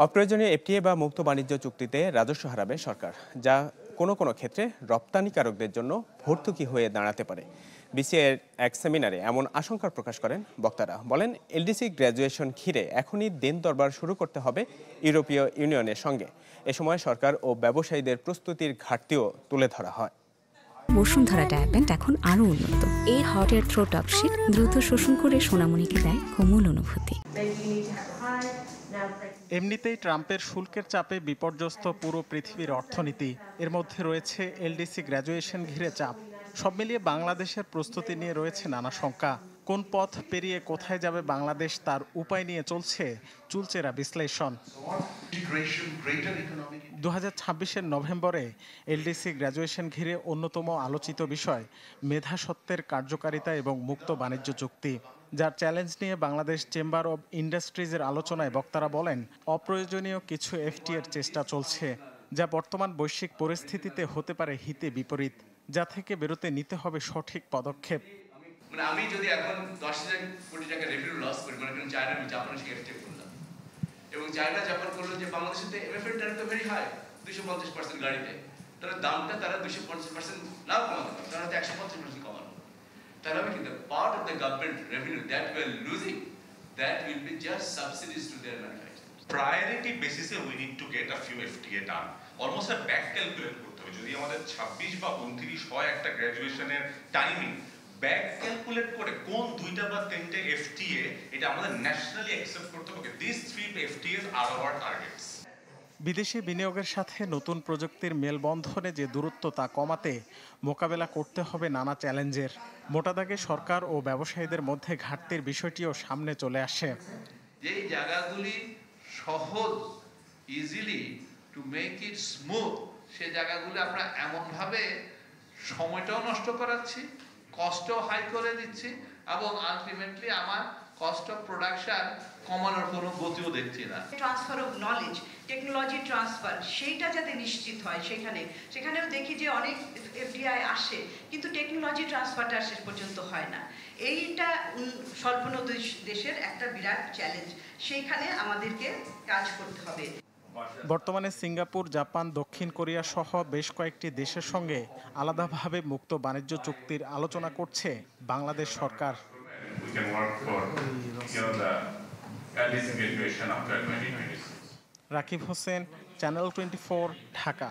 অপ্রয়োজনীয় এফটিএ বা মুক্ত বাণিজ্য চুক্তিতে রাজস্ব হারাবে সরকার, যা কোনো কোনো ক্ষেত্রে রপ্তানিকারকদের জন্য ভর্তুকি হয়ে দাঁড়াতে পারে। বিসিএর এক সেমিনারে এমন আশঙ্কা প্রকাশ করেন বক্তারা। বলেন, এলডিসি গ্র্যাজুয়েশন ঘিরে এখনই দেন দরবার শুরু করতে হবে ইউরোপীয় ইউনিয়নের সঙ্গে। এ সময় সরকার ও ব্যবসায়ীদের প্রস্তুতির ঘাটতিও তুলে ধরা হয়। বসুন্ধরা ডায়াপেন্ট এখন আরো উন্নত। এই hot air through top sheet দ্রুত শোষণ করে সোনামণিকে দেয় কোমল অনুভূতি। এমনিতেই ট্রাম্পের শুল্কের চাপে বিপর্যস্ত পুরো পৃথিবীর অর্থনীতি। এর মধ্যে রয়েছে এলডিসি গ্র্যাজুয়েশন ঘিরে চাপ। সব মিলিয়ে বাংলাদেশের প্রস্তুতি নিয়ে রয়েছে নানা শঙ্কা। কোন পথ পেরিয়ে কোথায় যাবে বাংলাদেশ, তার উপায় নিয়ে চলছে চুলচেরা বিশ্লেষণ। 2026-এর নভেম্বরে এলডিসি গ্র্যাজুয়েশন ঘিরে অন্যতম আলোচিত বিষয় মেধাসত্ত্বের কার্যকারিতা এবং মুক্ত বাণিজ্য চুক্তি, যার চ্যালেঞ্জ নিয়ে বাংলাদেশ চেম্বার অব ইন্ডাস্ট্রিজের আলোচনায় বক্তারা বলেন, অপ্রয়োজনীয় কিছু এফটিএর চেষ্টা চলছে, যা বর্তমান বৈশ্বিক পরিস্থিতিতে হতে পারে হিতে বিপরীত, যা থেকে বেরোতে নিতে হবে সঠিক পদক্ষেপ। আমি যদি এখন 10,000 কোটি টাকা রেভিনিউ লস করি, মনে করেন চায়না আমি জাপানের সাথে এফটিএ করলাম, এবং চায়না জাপান করলো যে বাংলাদেশের এমএফএর ট্যারিফ তো ভেরি হাই, 250% গাড়িতে, তাহলে দামটা তারা 250% লাভ কমাতে পারে, তারা 150% কমানো। তাহলে আমি কিন্তু part of the government revenue that we are losing, that will be just subsidies to their manufacturing. Priority বেসিসে we need to get a few FTA done. Almost back calculate করতে হবে। যদি আমাদের 26 বা 29 হয় একটা গ্র্যাজুয়েশনের টাইমিং, ব্যাক ক্যালকুলেট করে কোন 2টা বা 3টে এফটিএ এটা আমাদের ন্যাশনালি অ্যাকসেপ্ট করতে হবে। This 3 FTAs are our targets. বিদেশি বিনিয়োগের সাথে নতুন প্রযুক্তির মেলবন্ধনে যে দূরত্ব, তা কমাতে মোকাবেলা করতে হবে নানা চ্যালেঞ্জের। মোটা দাগে সরকার ও ব্যবসায়ীদের মধ্যে ঘাটতির বিষয়টিও সামনে চলে আসে। যেই জায়গাগুলি সহজ, easily to make it smooth, সে জায়গাগুলি আমরা এমনভাবে সময়টাও নষ্ট করাচ্ছি, কস্টও হাই করে দিচ্ছি, এবং আলটিমেটলি আমার কস্ট অফ প্রোডাকশন কমানোর কোনো গতিও দেখছি না। Transfer of knowledge, technology transfer, সেইটা যাতে নিশ্চিত হয়। সেখানেও দেখি যে অনেক এফডিআই আসে, কিন্তু টেকনোলজি ট্রান্সফারটা শেষ পর্যন্ত হয় না। এইটা স্বল্পোন্নত দেশের একটা বিরাট চ্যালেঞ্জ, সেইখানে আমাদেরকে কাজ করতে হবে। বর্তমানে সিঙ্গাপুর, জাপান, দক্ষিণ কোরিয়া সহ বেশ কয়েকটি দেশের সঙ্গে আলাদাভাবে মুক্ত বাণিজ্য চুক্তির আলোচনা করছে বাংলাদেশ সরকার। রাকিব হোসেন, চ্যানেল 24, ঢাকা।